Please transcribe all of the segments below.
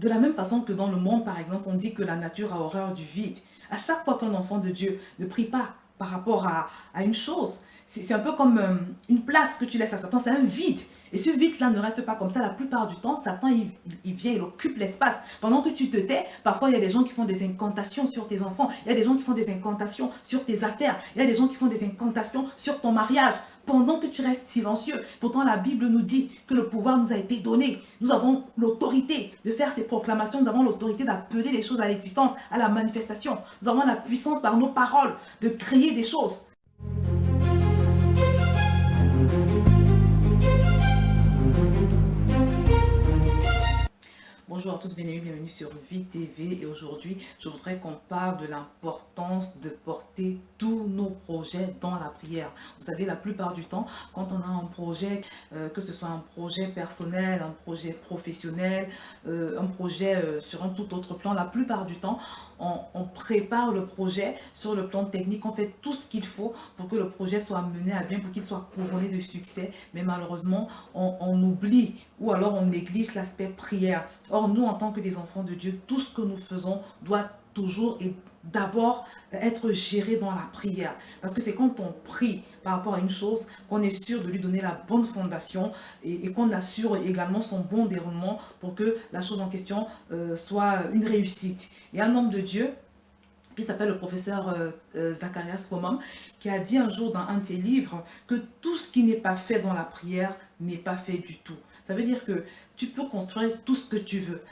De la même façon que dans le monde, par exemple, on dit que la nature a horreur du vide. À chaque fois qu'un enfant de Dieu ne prie pas par rapport à une chose, c'est un peu comme une place que tu laisses à Satan, c'est un vide. Et ce vide-là ne reste pas comme ça. La plupart du temps, Satan, il vient, il occupe l'espace. Pendant que tu te tais, parfois, il y a des gens qui font des incantations sur tes enfants. Il y a des gens qui font des incantations sur tes affaires. Il y a des gens qui font des incantations sur ton mariage. Pendant que tu restes silencieux. Pourtant, la Bible nous dit que le pouvoir nous a été donné. Nous avons l'autorité de faire ces proclamations. Nous avons l'autorité d'appeler les choses à l'existence, à la manifestation. Nous avons la puissance par nos paroles de créer des choses. Bonjour à tous, bienvenue sur Vie TV et aujourd'hui je voudrais qu'on parle de l'importance de porter tous nos projets dans la prière. Vous savez, la plupart du temps, quand on a un projet, que ce soit un projet personnel, un projet professionnel, un projet sur un tout autre plan, la plupart du temps, on prépare le projet sur le plan technique, on fait tout ce qu'il faut pour que le projet soit mené à bien, pour qu'il soit couronné de succès, mais malheureusement, on oublie ou alors on néglige l'aspect prière. Or, nous, en tant que des enfants de Dieu, tout ce que nous faisons doit toujours et d'abord être géré dans la prière. Parce que c'est quand on prie par rapport à une chose qu'on est sûr de lui donner la bonne fondation et qu'on assure également son bon déroulement pour que la chose en question soit une réussite. Et un homme de Dieu qui s'appelle le professeur Zacharias Fromm, qui a dit un jour dans un de ses livres que tout ce qui n'est pas fait dans la prière n'est pas fait du tout. Ça veut dire que tu peux construire tout ce que tu veux.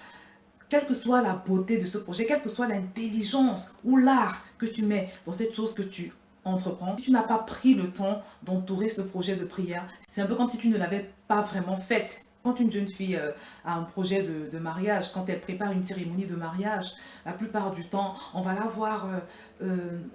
Quelle que soit la beauté de ce projet, quelle que soit l'intelligence ou l'art que tu mets dans cette chose que tu entreprends, si tu n'as pas pris le temps d'entourer ce projet de prière, c'est un peu comme si tu ne l'avais pas vraiment fait. Quand une jeune fille a un projet de mariage, quand elle prépare une cérémonie de mariage, la plupart du temps, on va la voir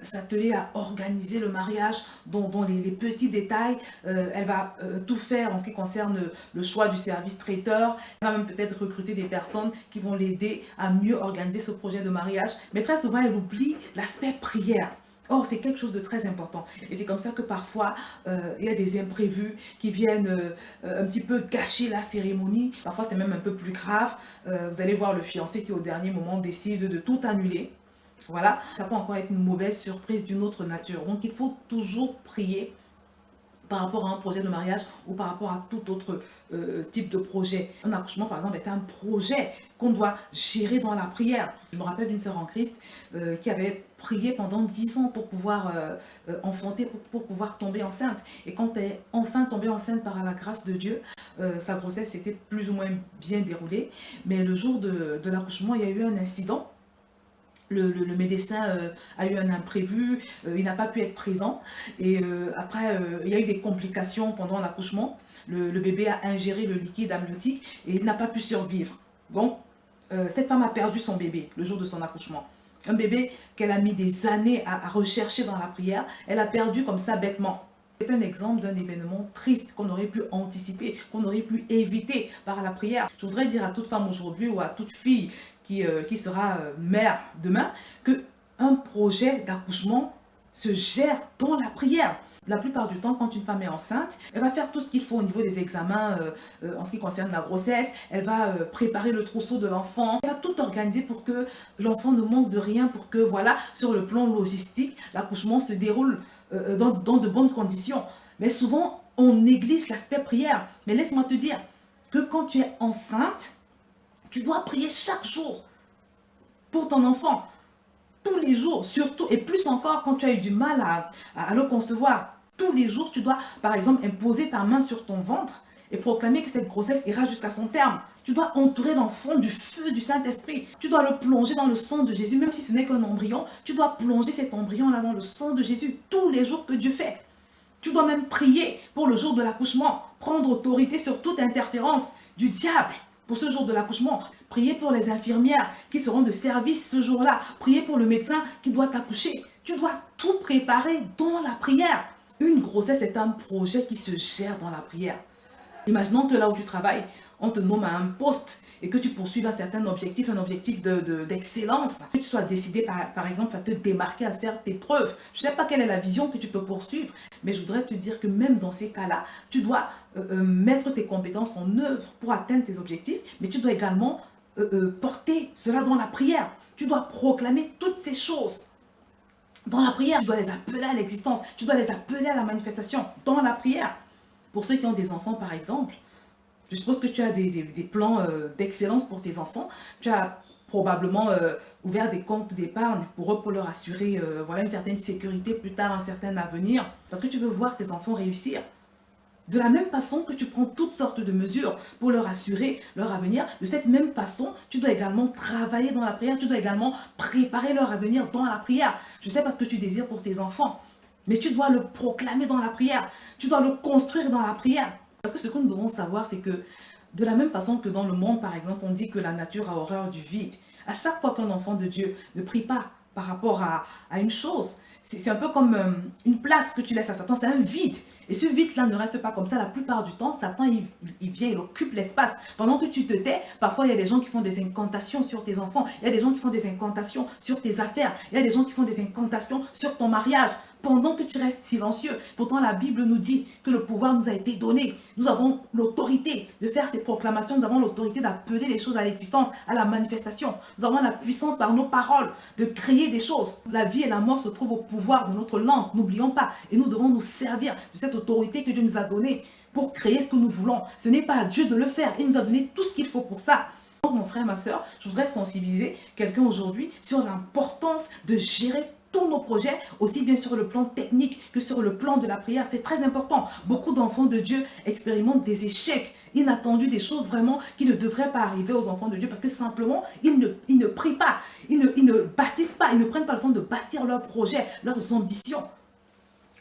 s'atteler à organiser le mariage dans les petits détails. Elle va tout faire en ce qui concerne le choix du service traiteur. Elle va même peut-être recruter des personnes qui vont l'aider à mieux organiser ce projet de mariage. Mais très souvent, elle oublie l'aspect prière. Or, c'est quelque chose de très important. Et c'est comme ça que parfois, il y a des imprévus qui viennent un petit peu gâcher la cérémonie. Parfois, c'est même un peu plus grave. Vous allez voir le fiancé qui, au dernier moment, décide de tout annuler. Voilà, ça peut encore être une mauvaise surprise d'une autre nature. Donc, il faut toujours prier par rapport à un projet de mariage ou par rapport à tout autre type de projet. Un accouchement, par exemple, est un projet qu'on doit gérer dans la prière. Je me rappelle d'une sœur en Christ qui avait prié pendant 10 ans pour pouvoir enfanter, pour pouvoir tomber enceinte. Et quand elle est enfin tombée enceinte par la grâce de Dieu, sa grossesse s'était plus ou moins bien déroulée. Mais le jour de l'accouchement, il y a eu un incident. Le médecin a eu un imprévu, il n'a pas pu être présent et après il y a eu des complications pendant l'accouchement. Le bébé a ingéré le liquide amniotique et il n'a pas pu survivre. Donc cette femme a perdu son bébé le jour de son accouchement. Un bébé qu'elle a mis des années à rechercher dans la prière, elle a perdu comme ça bêtement. C'est un exemple d'un événement triste qu'on aurait pu anticiper, qu'on aurait pu éviter par la prière. Je voudrais dire à toute femme aujourd'hui ou à toute fille qui sera mère demain qu'un projet d'accouchement se gère dans la prière. La plupart du temps, quand une femme est enceinte, elle va faire tout ce qu'il faut au niveau des examens en ce qui concerne la grossesse. Elle va préparer le trousseau de l'enfant. Elle va tout organiser pour que l'enfant ne manque de rien, pour que, voilà, sur le plan logistique, l'accouchement se déroule dans de bonnes conditions. Mais souvent, on néglige l'aspect prière. Mais laisse-moi te dire que quand tu es enceinte, tu dois prier chaque jour pour ton enfant. Tous les jours, surtout, et plus encore quand tu as eu du mal à le concevoir. Tous les jours, tu dois, par exemple, imposer ta main sur ton ventre et proclamer que cette grossesse ira jusqu'à son terme. Tu dois entourer l'enfant du feu du Saint-Esprit. Tu dois le plonger dans le sang de Jésus, même si ce n'est qu'un embryon. Tu dois plonger cet embryon-là dans le sang de Jésus tous les jours que Dieu fait. Tu dois même prier pour le jour de l'accouchement, prendre autorité sur toute interférence du diable. Pour ce jour de l'accouchement, priez pour les infirmières qui seront de service ce jour-là. Priez pour le médecin qui doit t'accoucher. Tu dois tout préparer dans la prière. Une grossesse est un projet qui se gère dans la prière. Imaginons que là où tu travailles, on te nomme à un poste et que tu poursuives un certain objectif, un objectif d'excellence. Que tu sois décidé par exemple à te démarquer, à faire tes preuves. Je ne sais pas quelle est la vision que tu peux poursuivre, mais je voudrais te dire que même dans ces cas-là, tu dois mettre tes compétences en œuvre pour atteindre tes objectifs, mais tu dois également porter cela dans la prière. Tu dois proclamer toutes ces choses dans la prière. Tu dois les appeler à l'existence. Tu dois les appeler à la manifestation dans la prière. Pour ceux qui ont des enfants, par exemple, je suppose que tu as des plans d'excellence pour tes enfants. Tu as probablement ouvert des comptes d'épargne pour eux, pour leur assurer voilà, une certaine sécurité plus tard, un certain avenir. Parce que tu veux voir tes enfants réussir. De la même façon que tu prends toutes sortes de mesures pour leur assurer leur avenir, de cette même façon, tu dois également travailler dans la prière, tu dois également préparer leur avenir dans la prière. Je sais pas ce que tu désires pour tes enfants, mais tu dois le proclamer dans la prière, tu dois le construire dans la prière. Parce que ce que nous devons savoir, c'est que de la même façon que dans le monde, par exemple, on dit que la nature a horreur du vide, à chaque fois qu'un enfant de Dieu ne prie pas par rapport à une chose, c'est un peu comme une place que tu laisses à Satan, c'est un vide. Et ce vide-là ne reste pas comme ça. La plupart du temps, Satan, il vient, il occupe l'espace. Pendant que tu te tais, parfois, il y a des gens qui font des incantations sur tes enfants. Il y a des gens qui font des incantations sur tes affaires. Il y a des gens qui font des incantations sur ton mariage. Pendant que tu restes silencieux. Pourtant, la Bible nous dit que le pouvoir nous a été donné. Nous avons l'autorité de faire ces proclamations. Nous avons l'autorité d'appeler les choses à l'existence, à la manifestation. Nous avons la puissance par nos paroles de créer des choses. La vie et la mort se trouvent au pouvoir de notre langue. N'oublions pas. Et nous devons nous servir de cette autorité que Dieu nous a donnée pour créer ce que nous voulons. Ce n'est pas à Dieu de le faire. Il nous a donné tout ce qu'il faut pour ça. Donc, mon frère, ma soeur, je voudrais sensibiliser quelqu'un aujourd'hui sur l'importance de gérer tous nos projets, aussi bien sur le plan technique que sur le plan de la prière. C'est très important. Beaucoup d'enfants de Dieu expérimentent des échecs inattendus, des choses vraiment qui ne devraient pas arriver aux enfants de Dieu parce que simplement, ils ne prient pas, ils ne bâtissent pas, ils ne prennent pas le temps de bâtir leurs projets, leurs ambitions,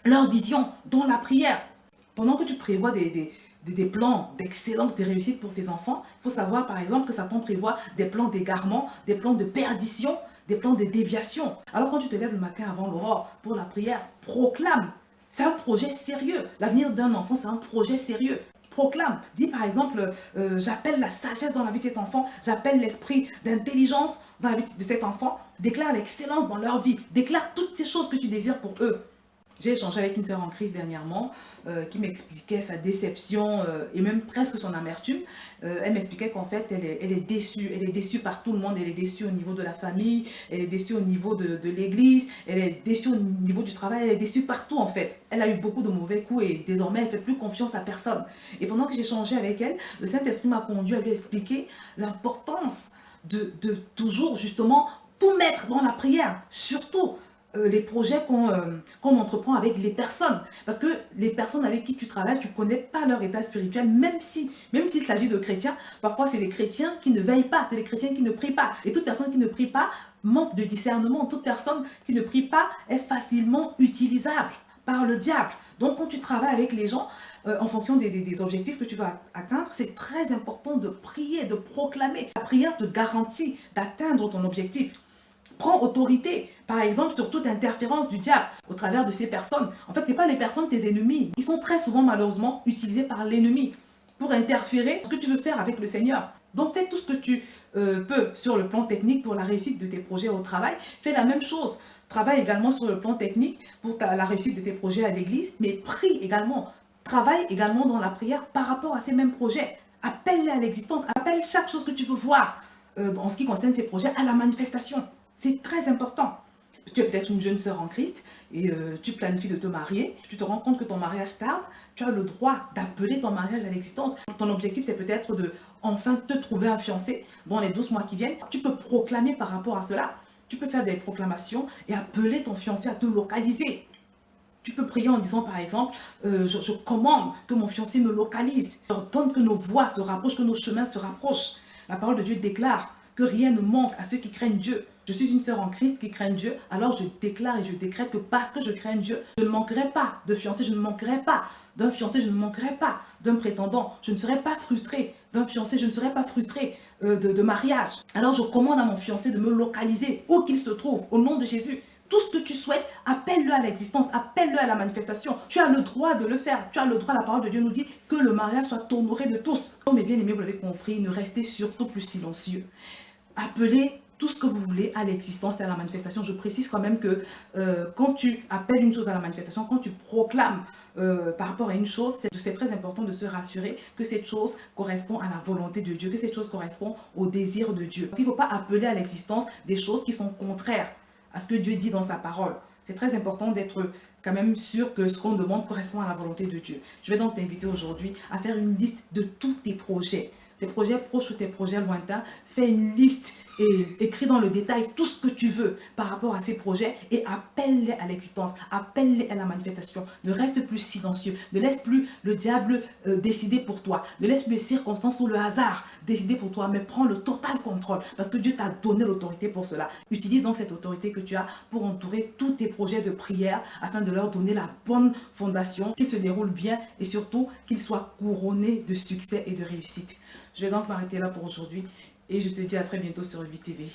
leur vision dans la prière. Pendant que tu prévois des plans d'excellence, de réussite pour tes enfants, il faut savoir par exemple que Satan prévoit des plans d'égarement, des plans de perdition, des plans de déviation. Alors quand tu te lèves le matin avant l'aurore pour la prière, proclame. C'est un projet sérieux. L'avenir d'un enfant, c'est un projet sérieux. Proclame. Dis par exemple, j'appelle la sagesse dans la vie de cet enfant, j'appelle l'esprit d'intelligence dans la vie de cet enfant. Déclare l'excellence dans leur vie. Déclare toutes ces choses que tu désires pour eux. J'ai échangé avec une sœur en Christ dernièrement qui m'expliquait sa déception et même presque son amertume. Elle m'expliquait qu'en fait, elle est déçue. Elle est déçue par tout le monde. Elle est déçue au niveau de la famille, elle est déçue au niveau de l'église, elle est déçue au niveau du travail, elle est déçue partout en fait. Elle a eu beaucoup de mauvais coups et désormais, elle ne fait plus confiance à personne. Et pendant que j'échangeais avec elle, le Saint-Esprit m'a conduit à lui expliquer l'importance de toujours justement tout mettre dans la prière, surtout les projets qu'on entreprend avec les personnes. Parce que les personnes avec qui tu travailles, tu ne connais pas leur état spirituel, même s'il s'agit de chrétiens. Parfois, c'est des chrétiens qui ne veillent pas, c'est des chrétiens qui ne prient pas. Et toute personne qui ne prie pas manque de discernement. Toute personne qui ne prie pas est facilement utilisable par le diable. Donc, quand tu travailles avec les gens, en fonction des objectifs que tu vas atteindre, c'est très important de prier, de proclamer. La prière te garantit d'atteindre ton objectif. Prends autorité, par exemple, sur toute interférence du diable au travers de ces personnes. En fait, ce n'est pas les personnes tes ennemis. Ils sont très souvent, malheureusement, utilisés par l'ennemi pour interférer ce que tu veux faire avec le Seigneur. Donc, fais tout ce que tu peux sur le plan technique pour la réussite de tes projets au travail. Fais la même chose. Travaille également sur le plan technique pour la réussite de tes projets à l'église, mais prie également. Travaille également dans la prière par rapport à ces mêmes projets. Appelle-les à l'existence. Appelle chaque chose que tu veux voir en ce qui concerne ces projets à la manifestation. C'est très important. Tu es peut-être une jeune sœur en Christ et tu planifies de te marier. Tu te rends compte que ton mariage tarde. Tu as le droit d'appeler ton mariage à l'existence. Ton objectif, c'est peut-être de enfin te trouver un fiancé dans les 12 mois qui viennent. Tu peux proclamer par rapport à cela. Tu peux faire des proclamations et appeler ton fiancé à te localiser. Tu peux prier en disant par exemple, je commande que mon fiancé me localise. J'ordonne que nos voies se rapprochent, que nos chemins se rapprochent. La parole de Dieu déclare que rien ne manque à ceux qui craignent Dieu. Je suis une sœur en Christ qui craint Dieu, alors je déclare et je décrète que parce que je crains Dieu, je ne manquerai pas de fiancé, je ne manquerai pas d'un fiancé, je ne manquerai pas d'un prétendant, je ne serai pas frustrée d'un fiancé, je ne serai pas frustrée de mariage. Alors je commande à mon fiancé de me localiser où qu'il se trouve, au nom de Jésus. Tout ce que tu souhaites, appelle-le à l'existence, appelle-le à la manifestation. Tu as le droit de le faire. Tu as le droit, la parole de Dieu nous dit que le mariage soit honoré de tous. Oh mes bien-aimés, vous l'avez compris, ne restez surtout plus silencieux. Appelez tout ce que vous voulez à l'existence et à la manifestation. Je précise quand même que quand tu appelles une chose à la manifestation, quand tu proclames par rapport à une chose, c'est très important de se rassurer que cette chose correspond à la volonté de Dieu, que cette chose correspond au désir de Dieu. Il ne faut pas appeler à l'existence des choses qui sont contraires à ce que Dieu dit dans sa parole. C'est très important d'être quand même sûr que ce qu'on demande correspond à la volonté de Dieu. Je vais donc t'inviter aujourd'hui à faire une liste de tous tes projets proches ou tes projets lointains. Fais une liste et écris dans le détail tout ce que tu veux par rapport à ces projets et appelle-les à l'existence, appelle-les à la manifestation. Ne reste plus silencieux, ne laisse plus le diable décider pour toi, ne laisse plus les circonstances ou le hasard décider pour toi, mais prends le total contrôle parce que Dieu t'a donné l'autorité pour cela. Utilise donc cette autorité que tu as pour entourer tous tes projets de prière afin de leur donner la bonne fondation, qu'ils se déroulent bien et surtout qu'ils soient couronnés de succès et de réussite. Je vais donc m'arrêter là pour aujourd'hui et je te dis à très bientôt sur VTV.